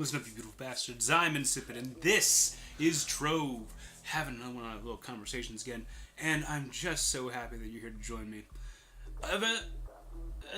Listen up, you beautiful bastards. I'm Insipid, and this is Trove. Having another one of our little conversations again, and I'm just so happy that you're here to join me.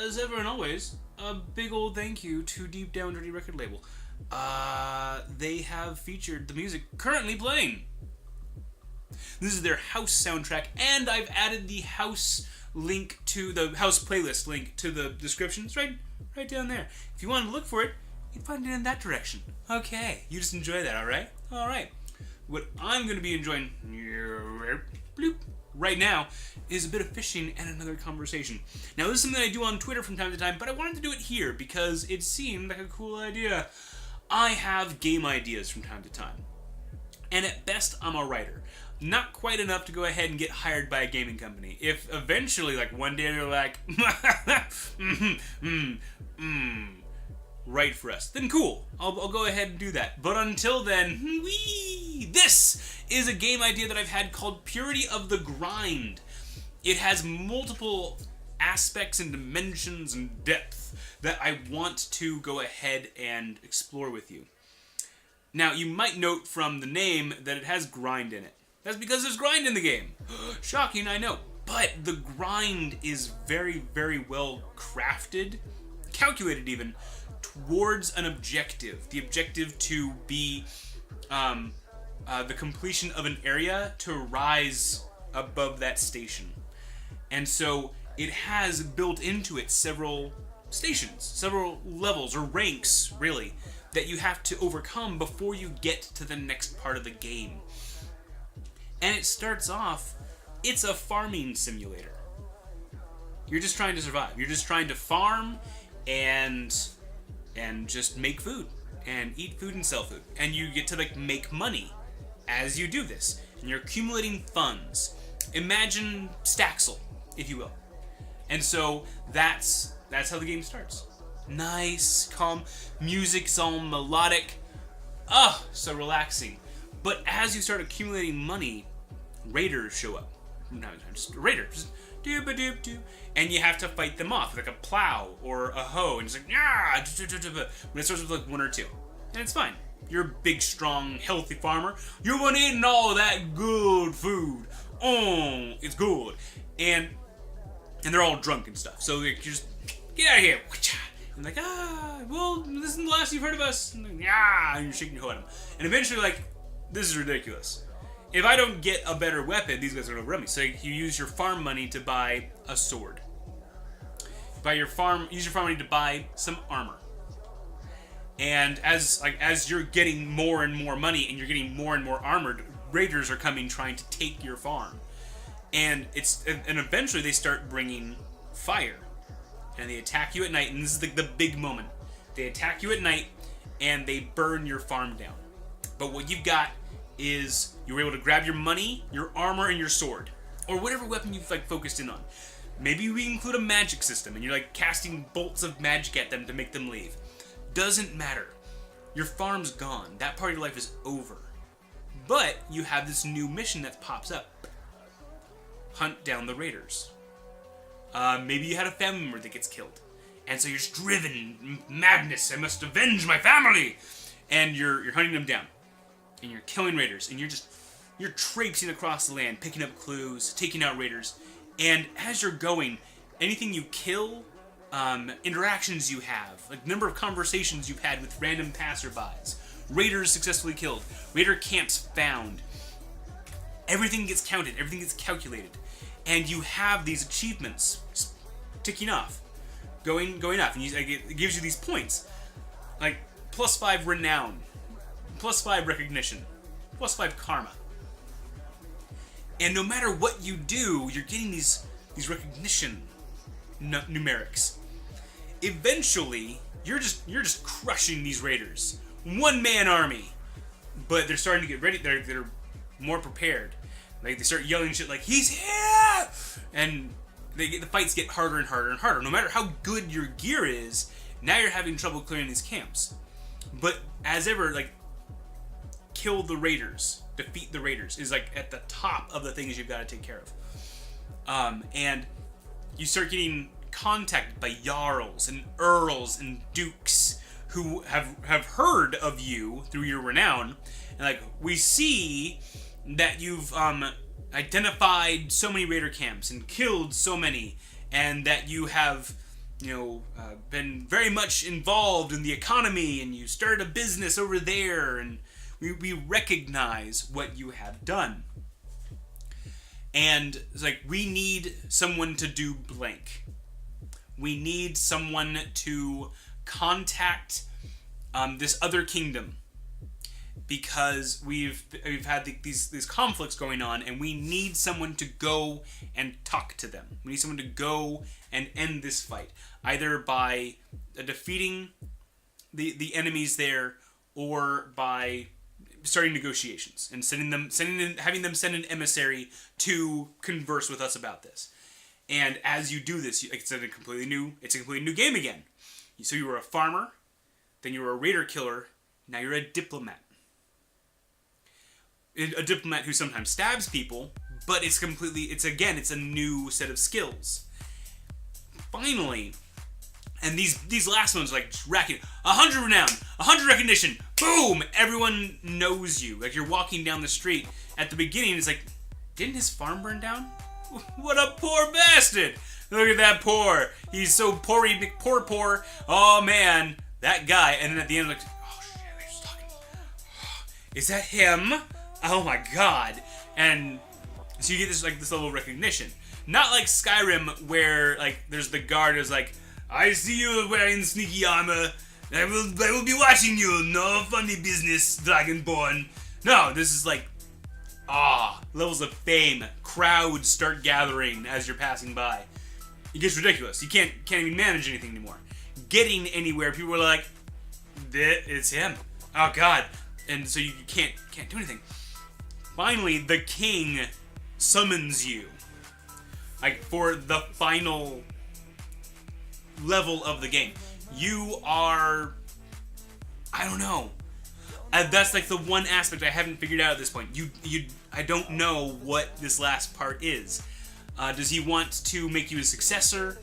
As ever and always, a big old thank you to Deep Down Dirty record label. They have featured the music currently playing. This is their house soundtrack, and I've added the house link to the house playlist link to the description. It's right down there. If you want to look for it, you can find it in that direction. Okay, you just enjoy that, alright? Alright. What I'm going to be enjoying right now is a bit of fishing and another conversation. Now, this is something I do on Twitter from time to time, but I wanted to do it here because it seemed like a cool idea. I have game ideas from time to time. And at best, I'm a writer. Not quite enough to go ahead and get hired by a gaming company. If eventually, like, one day they're like, write for us, then cool. I'll go ahead and do that. But until then, this is a game idea that I've had called Purity of the Grind. It has multiple aspects and dimensions and depth that I want to go ahead and explore with you. Now, you might note from the name that it has grind in it. That's because there's grind in the game. Shocking, I know. But the grind is very, very well crafted, calculated even, towards an objective. The objective to be the completion of an area to rise above that station. And so it has built into it several stations, several levels, or ranks, really, that you have to overcome before you get to the next part of the game. And it starts off, it's a farming simulator. You're just trying to survive. You're just trying to farm and just make food and eat food and sell food. And you get to make money as you do this. And you're accumulating funds. Imagine Staxel, if you will. And so that's how the game starts. Nice, calm, music's all melodic. So relaxing. But as you start accumulating money, raiders show up. No, just raiders. Doop-a-doop-doop. And you have to fight them off with like a plow or a hoe. And it's like, yeah. When it starts with like one or two. And it's fine. You're a big, strong, healthy farmer. You've been eating all that good food. Oh, it's good. And they're all drunk and stuff. So you just, get out of here. And like, well, this isn't the last you've heard of us. And, like, and you're shaking your head at them. And eventually, like, this is ridiculous. If I don't get a better weapon, these guys are going to run me. So you use your farm money to buy a sword. Use your farm money to buy some armor. And as you're getting more and more money and you're getting more and more armored, raiders are coming trying to take your farm. And eventually they start bringing fire. And they attack you at night, and this is the big moment. They attack you at night, and they burn your farm down. But what you've got is you were able to grab your money, your armor, and your sword. Or whatever weapon you've focused in on. Maybe we include a magic system, and you're casting bolts of magic at them to make them leave. Doesn't matter. Your farm's gone. That part of your life is over. But you have this new mission that pops up. Hunt down the raiders. Maybe you had a family member that gets killed. And so you're just driven, madness, I must avenge my family! And you're hunting them down. And you're killing raiders. And you're traipsing across the land, picking up clues, taking out raiders. And as you're going, anything you kill, interactions you have, number of conversations you've had with random passerbys, raiders successfully killed, raider camps found. Everything gets counted, everything gets calculated. And you have these achievements ticking off, going up, and it gives you these points, like +5 renown, +5 recognition, +5 karma. And no matter what you do, you're getting these recognition numerics. Eventually, you're just crushing these raiders, one-man army, but they're starting to get ready. They're more prepared. They start yelling shit like, he's here! And the fights get harder and harder and harder. No matter how good your gear is, now you're having trouble clearing these camps. But as ever, kill the raiders, defeat the raiders, is at the top of the things you've got to take care of. And you start getting contacted by jarls and earls and dukes who have heard of you through your renown, and like we see that you've identified so many raider camps and killed so many, and that you have been very much involved in the economy, and you started a business over there, and we recognize what you have done. And it's like, we need someone to do blank. We need someone to contact this other kingdom, because we've had these conflicts going on, and we need someone to go and talk to them. We need someone to go and end this fight, either by defeating the enemies there, or by starting negotiations and having them send an emissary to converse with us about this. And as you do this, it's a completely new game again. So you were a farmer, then you were a raider killer, now you're a diplomat. A diplomat who sometimes stabs people, but it's a new set of skills. Finally, and these last ones, like, racking 100 renown, 100 recognition, boom! Everyone knows you. Like, you're walking down the street. At the beginning, it's like, didn't his farm burn down? What a poor bastard! Look at that poor. He's so poor. Oh man, that guy. And then at the end, like, oh shit, they're just talking. Is that him? Oh my god. And so you get this level of recognition. Not like Skyrim, where like there's the guard who's like, I see you wearing sneaky armor. I will be watching you. No funny business, Dragonborn. No, this is like, levels of fame. Crowds start gathering as you're passing by. It gets ridiculous. You can't even manage anything anymore. Getting anywhere, people are like, it's him. Oh god. And so you can't do anything. Finally, the king summons you. Like, for the final level of the game. You are, I don't know. That's like the one aspect I haven't figured out at this point. I don't know what this last part is. Does he want to make you a successor?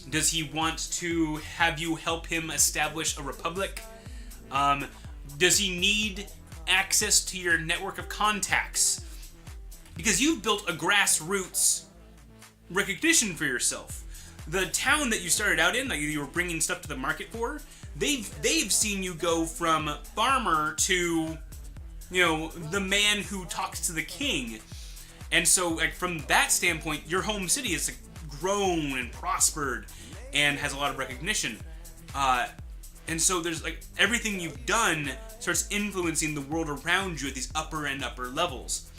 Does he want to have you help him establish a republic? Does he need access to your network of contacts? Because you've built a grassroots recognition for yourself. The town that you started out in, that you were bringing stuff to the market for, they've seen you go from farmer to, the man who talks to the king. And so, like, from that standpoint, your home city has like, grown and prospered and has a lot of recognition. And so there's like everything you've done starts influencing the world around you at these upper levels.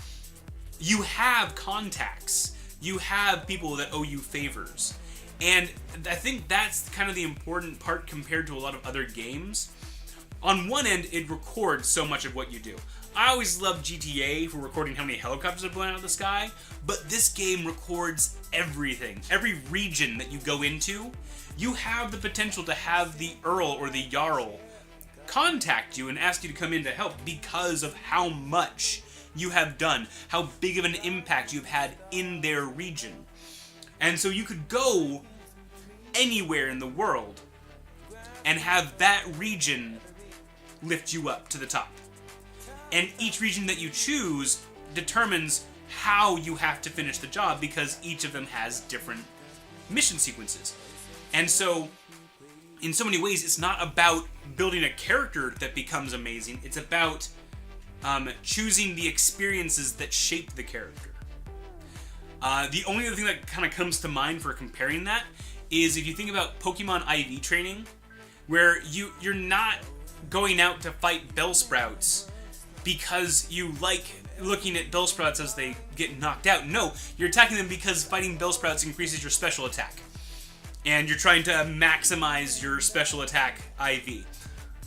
You have contacts. You have people that owe you favors. And I think that's kind of the important part compared to a lot of other games. On one end, it records so much of what you do. I always loved GTA for recording how many helicopters are blowing out of the sky, but this game records everything. Every region that you go into, you have the potential to have the Earl or the Jarl contact you and ask you to come in to help because of how much you have done, how big of an impact you've had in their region. And so you could go anywhere in the world and have that region lift you up to the top. And each region that you choose determines how you have to finish the job, because each of them has different mission sequences. And so, in so many ways, it's not about building a character that becomes amazing. It's about choosing the experiences that shape the character. The only other thing that kind of comes to mind for comparing that is if you think about Pokemon IV training, where you're not going out to fight Bellsprouts because you like looking at Bellsprouts as they get knocked out. No, you're attacking them because fighting Bellsprouts increases your special attack. And you're trying to maximize your special attack IV.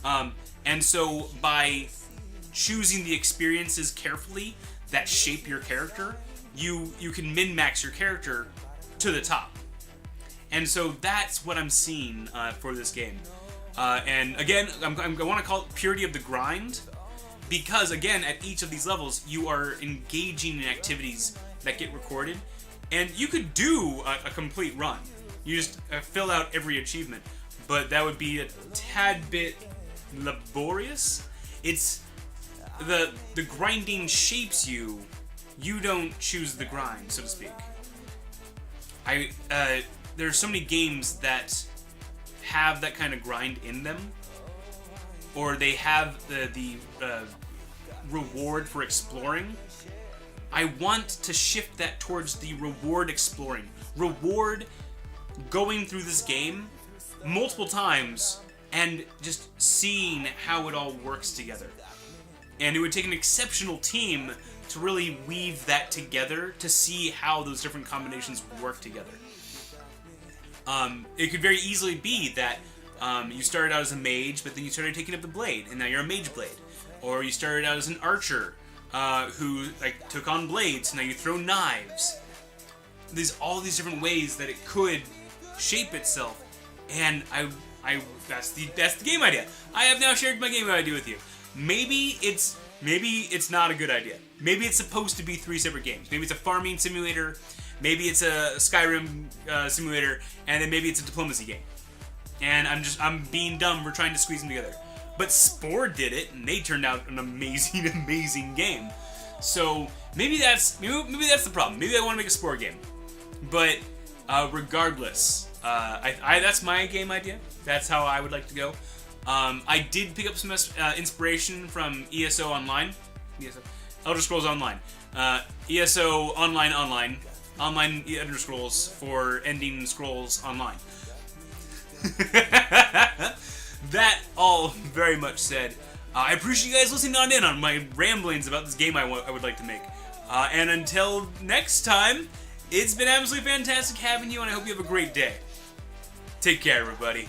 And so by choosing the experiences carefully that shape your character, you can min-max your character to the top. And so that's what I'm seeing for this game. And again, I want to call it purity of the grind, because again, at each of these levels, you are engaging in activities that get recorded, and you could do a complete run. You just fill out every achievement, but that would be a tad bit laborious. it's the grinding shapes you. You don't choose the grind, so to speak. There are so many games that have that kind of grind in them, or they have the reward for exploring. I want to shift that towards the reward exploring. Reward going through this game multiple times and just seeing how it all works together. And it would take an exceptional team to really weave that together to see how those different combinations work together. It could very easily be that you started out as a mage, but then you started taking up the blade, and now you're a mage blade. Or you started out as an archer who took on blades, now you throw knives. There's all these different ways that it could shape itself, and that's the game idea. I have now shared my game idea with you. Maybe it's not a good idea. Maybe it's supposed to be 3 separate games. Maybe it's a farming simulator. Maybe it's a Skyrim simulator, and then maybe it's a diplomacy game. And I'm being dumb for trying to squeeze them together. But Spore did it, and they turned out an amazing, amazing game. So maybe that's the problem. Maybe I want to make a Spore game. But regardless, that's my game idea. That's how I would like to go. I did pick up some inspiration from ESO Online. Elder Scrolls Online. ESO Online. Online Elder Scrolls for ending Scrolls Online. That all very much said. I appreciate you guys listening on my ramblings about this game I would like to make. And until next time, it's been absolutely fantastic having you, and I hope you have a great day. Take care, everybody.